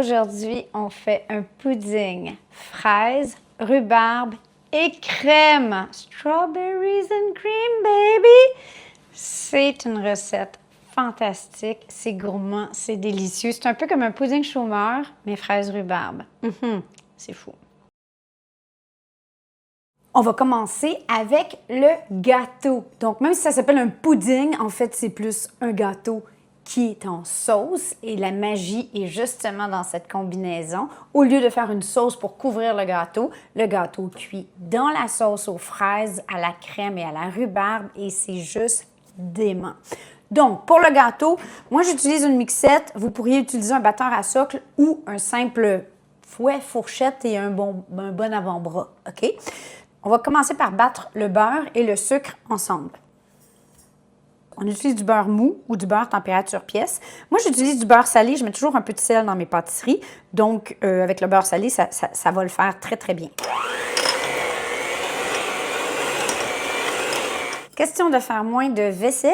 Aujourd'hui, on fait un pudding fraise, rhubarbe et crème. Strawberries and cream, baby! C'est une recette fantastique, c'est gourmand, c'est délicieux. C'est un peu comme un pudding chômeur, mais fraise rhubarbe. C'est fou. On va commencer avec le gâteau. Donc, même si ça s'appelle un pudding, en fait, c'est plus un gâteau qui est en sauce et la magie est justement dans cette combinaison. Au lieu de faire une sauce pour couvrir le gâteau cuit dans la sauce aux fraises, à la crème et à la rhubarbe et c'est juste dément. Donc, pour le gâteau, moi j'utilise une mixette. Vous pourriez utiliser un batteur à socle ou un simple fouet, fourchette et un bon avant-bras, OK? On va commencer par battre le beurre et le sucre ensemble. On utilise du beurre mou ou du beurre température pièce. Moi, j'utilise du beurre salé. Je mets toujours un peu de sel dans mes pâtisseries. Donc, avec le beurre salé, ça va le faire très, très bien. Question de faire moins de vaisselle.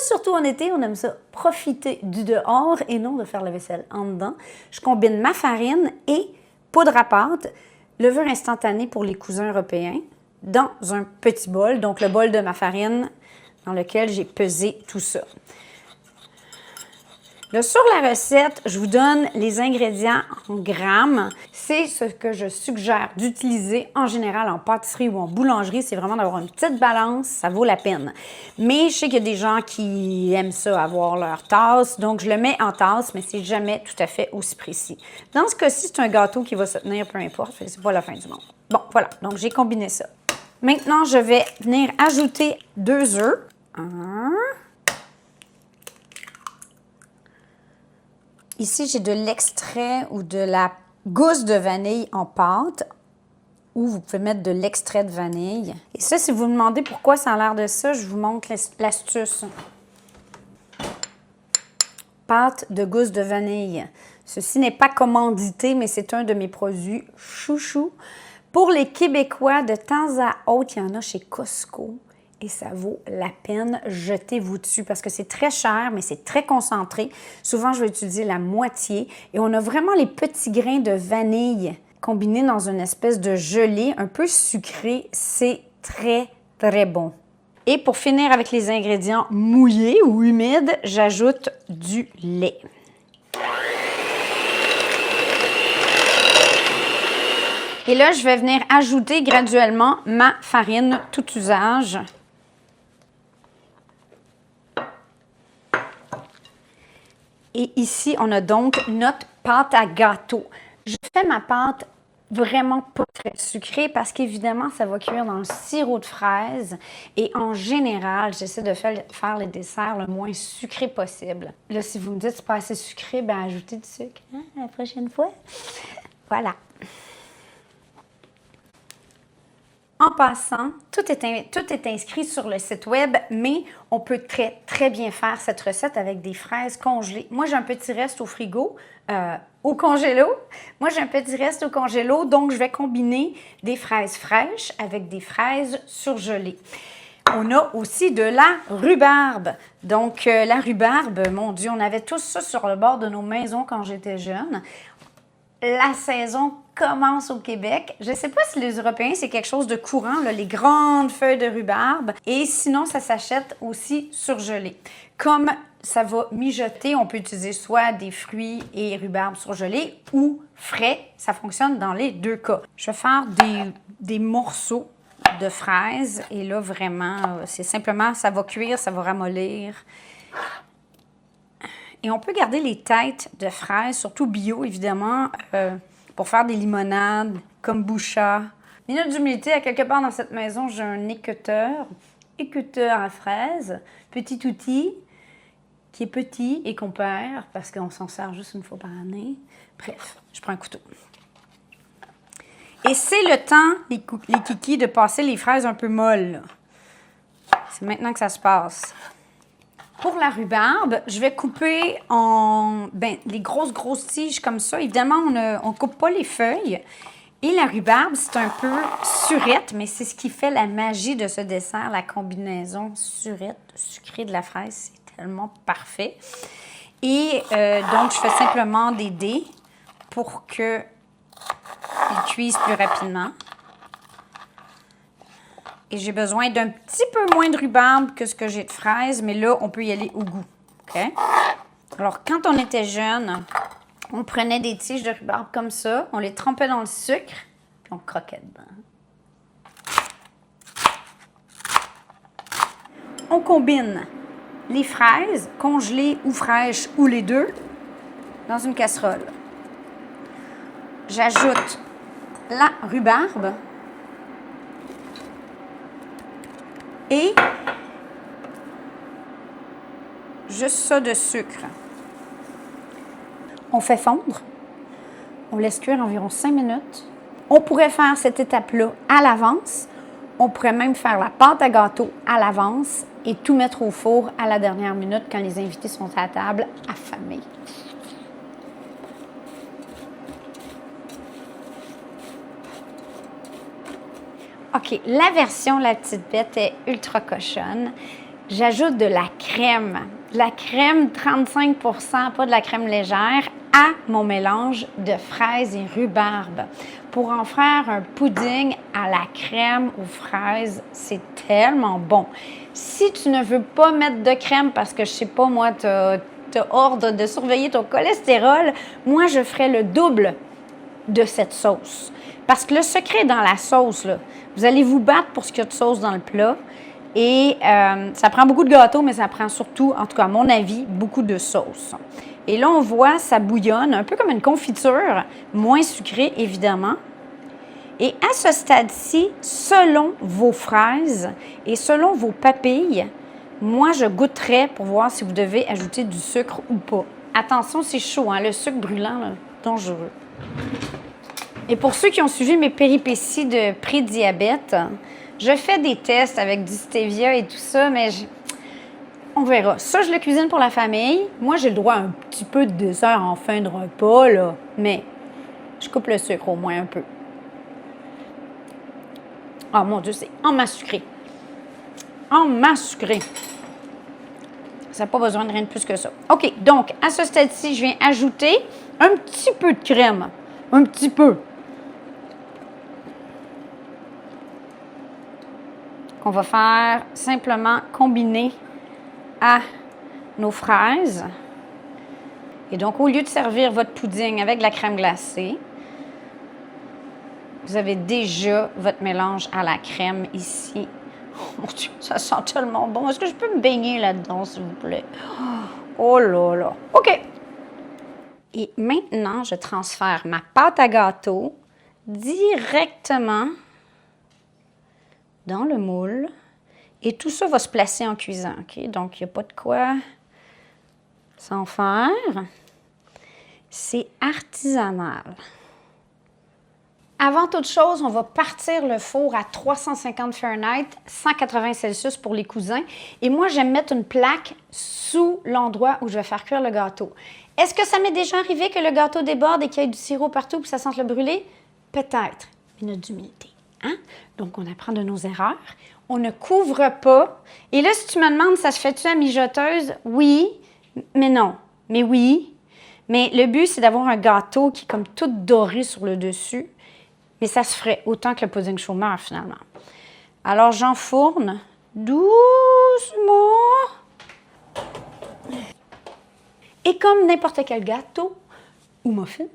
Surtout en été, on aime ça profiter du dehors et non de faire la vaisselle en dedans. Je combine ma farine et poudre à pâte, levure instantanée pour les cousins européens, dans un petit bol. Donc, le bol de ma farine dans lequel j'ai pesé tout ça. Là, sur la recette, je vous donne les ingrédients en grammes. C'est ce que je suggère d'utiliser en général en pâtisserie ou en boulangerie. C'est vraiment d'avoir une petite balance, ça vaut la peine. Mais je sais qu'il y a des gens qui aiment ça, avoir leur tasse. Donc, je le mets en tasse, mais c'est jamais tout à fait aussi précis. Dans ce cas-ci, c'est un gâteau qui va se tenir, peu importe. C'est pas la fin du monde. Bon, voilà. Donc, j'ai combiné ça. Maintenant, je vais venir ajouter 2 œufs. Ici, j'ai de l'extrait ou de la gousse de vanille en pâte ou vous pouvez mettre de l'extrait de vanille. Et ça, si vous me demandez pourquoi ça a l'air de ça, je vous montre l'astuce. Pâte de gousse de vanille. Ceci n'est pas commandité, mais c'est un de mes produits chouchou. Pour les Québécois, de temps à autre, il y en a chez Costco. Et ça vaut la peine, jetez-vous dessus parce que c'est très cher, mais c'est très concentré. Souvent, je vais utiliser la moitié et on a vraiment les petits grains de vanille combinés dans une espèce de gelée un peu sucré. C'est très, très bon. Et pour finir avec les ingrédients mouillés ou humides, j'ajoute du lait. Et là, je vais venir ajouter graduellement ma farine tout usage. Et ici, on a donc notre pâte à gâteau. Je fais ma pâte vraiment pas très sucrée parce qu'évidemment, ça va cuire dans le sirop de fraise. Et en général, j'essaie de faire les desserts le moins sucré possible. Là, si vous me dites que c'est pas assez sucré, bien ajoutez du sucre la prochaine fois. Voilà. En passant, tout est inscrit sur le site web, mais on peut très, très bien faire cette recette avec des fraises congelées. Moi, j'ai un petit reste au frigo, au congélo. Donc je vais combiner des fraises fraîches avec des fraises surgelées. On a aussi de la rhubarbe. Donc, la rhubarbe, mon Dieu, on avait tous ça sur le bord de nos maisons quand j'étais jeune. La saison commence au Québec. Je ne sais pas si les Européens, c'est quelque chose de courant, là, les grandes feuilles de rhubarbe. Et sinon, ça s'achète aussi surgelé. Comme ça va mijoter, on peut utiliser soit des fruits et rhubarbe surgelés ou frais. Ça fonctionne dans les deux cas. Je vais faire des morceaux de fraises. Et là, vraiment, c'est simplement, ça va cuire, ça va ramollir. Et on peut garder les têtes de fraises, surtout bio, évidemment, pour faire des limonades, kombucha. Minute d'humilité, à quelque part dans cette maison, j'ai un écouteur à fraises, petit outil, qui est petit et qu'on perd parce qu'on s'en sert juste une fois par année. Bref, je prends un couteau. Et c'est le temps, les kikis, de passer les fraises un peu molles. C'est maintenant que ça se passe. Pour la rhubarbe, je vais couper en les grosses tiges comme ça. Évidemment, on ne coupe pas les feuilles. Et la rhubarbe, c'est un peu surette, mais c'est ce qui fait la magie de ce dessert, la combinaison surette, sucrée de la fraise. C'est tellement parfait. Et donc, je fais simplement des dés pour qu'ils cuisent plus rapidement. Et j'ai besoin d'un petit peu moins de rhubarbe que ce que j'ai de fraises, mais là, on peut y aller au goût. OK? Alors, quand on était jeune, on prenait des tiges de rhubarbe comme ça, on les trempait dans le sucre, puis on croquait dedans. On combine les fraises, congelées ou fraîches, ou les deux, dans une casserole. J'ajoute la rhubarbe et juste ça de sucre. On fait fondre. On laisse cuire environ 5 minutes. On pourrait faire cette étape-là à l'avance. On pourrait même faire la pâte à gâteau à l'avance et tout mettre au four à la dernière minute quand les invités sont à la table, affamés. OK, la version La Petite Bête est ultra cochonne. J'ajoute de la crème. La crème 35%, pas de la crème légère, à mon mélange de fraises et rhubarbe. Pour en faire un pudding à la crème aux fraises, c'est tellement bon. Si tu ne veux pas mettre de crème parce que, je sais pas moi, tu as ordre de surveiller ton cholestérol, moi, je ferais le double de cette sauce. Parce que le secret est dans la sauce, là. Vous allez vous battre pour ce qu'il y a de sauce dans le plat. Et ça prend beaucoup de gâteau, mais ça prend surtout, en tout cas à mon avis, beaucoup de sauce. Et là, on voit, ça bouillonne, un peu comme une confiture, moins sucrée, évidemment. Et à ce stade-ci, selon vos fraises et selon vos papilles, moi, je goûterai pour voir si vous devez ajouter du sucre ou pas. Attention, c'est chaud, hein? Le sucre brûlant, là, dangereux. Et pour ceux qui ont suivi mes péripéties de pré-diabète, je fais des tests avec du stevia et tout ça, mais on verra. Ça, je le cuisine pour la famille. Moi, j'ai le droit à un petit peu de dessert en fin de repas, là, mais je coupe le sucre au moins un peu. Oh mon Dieu, c'est en masse sucrée. En masse sucrée. Ça n'a pas besoin de rien de plus que ça. OK, donc, à ce stade-ci, je viens ajouter un petit peu de crème. Un petit peu. Qu'on va faire simplement combiner à nos fraises. Et donc, au lieu de servir votre pudding avec de la crème glacée, vous avez déjà votre mélange à la crème ici. Oh mon Dieu, ça sent tellement bon. Est-ce que je peux me baigner là-dedans, s'il vous plaît? Oh là là. OK. Et maintenant, je transfère ma pâte à gâteau directement dans le moule. Et tout ça va se placer en cuisant, OK? Donc, il n'y a pas de quoi s'en faire. C'est artisanal. Avant toute chose, on va partir le four à 350 Fahrenheit, 180 Celsius pour les cousins. Et moi, j'aime mettre une plaque sous l'endroit où je vais faire cuire le gâteau. Est-ce que ça m'est déjà arrivé que le gâteau déborde et qu'il y ait du sirop partout et que ça sente le brûler? Peut-être, mais notre humilité. Hein? Donc, on apprend de nos erreurs. On ne couvre pas. Et là, si tu me demandes, ça se fait-tu à mijoteuse? Oui, mais non. Mais oui. Mais le but, c'est d'avoir un gâteau qui est comme tout doré sur le dessus. Mais ça se ferait autant que le pudding chômeur, finalement. Alors, j'enfourne doucement. Et comme n'importe quel gâteau ou muffin,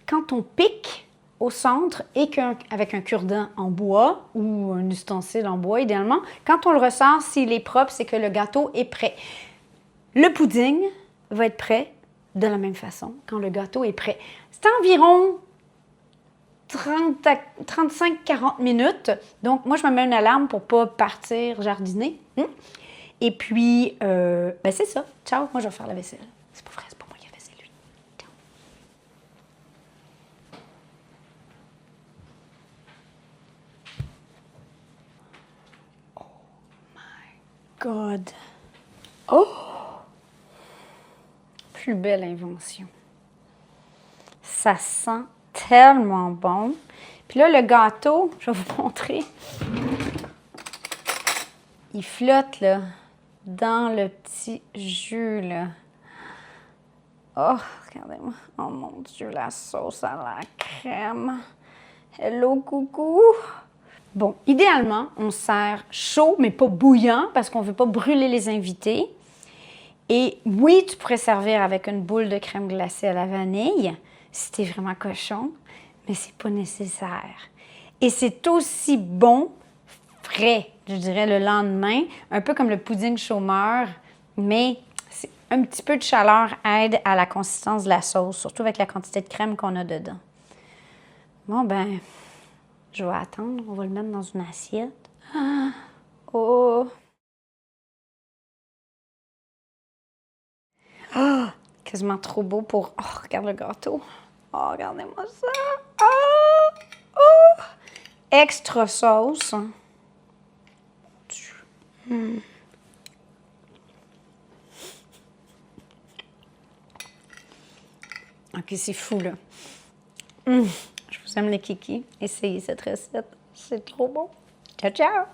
quand on pique au centre et avec un cure-dent en bois ou un ustensile en bois, idéalement, quand on le ressort, s'il est propre, c'est que le gâteau est prêt. Le pudding va être prêt de la même façon quand le gâteau est prêt. C'est environ 35-40 minutes. Donc, moi, je me mets une alarme pour ne pas partir jardiner. Et puis, ben c'est ça. Ciao, moi, je vais faire la vaisselle. C'est pas vrai, c'est pas moi qui ai fait, c'est lui. Ciao. Oh my God. Oh! Plus belle invention. Ça sent tellement bon. Puis là, le gâteau, je vais vous montrer. Il flotte, là, dans le petit jus, là. Oh, regardez-moi. Oh mon Dieu, la sauce à la crème. Hello, coucou. Bon, idéalement, on sert chaud, mais pas bouillant, parce qu'on ne veut pas brûler les invités. Et oui, tu pourrais servir avec une boule de crème glacée à la vanille, si tu es vraiment cochon, mais c'est pas nécessaire. Et c'est aussi bon frais, je dirais, le lendemain, un peu comme le pudding chômeur, mais un petit peu de chaleur aide à la consistance de la sauce, surtout avec la quantité de crème qu'on a dedans. Bon, ben, je vais attendre. On va le mettre dans une assiette. Ah! Oh! Ah! Quasiment trop beau pour... Oh, regarde le gâteau. Oh, regardez-moi ça. Oh! Oh! Extra sauce. OK, c'est fou, là. Je vous aime les kikis. Essayez cette recette. C'est trop bon. Ciao, ciao!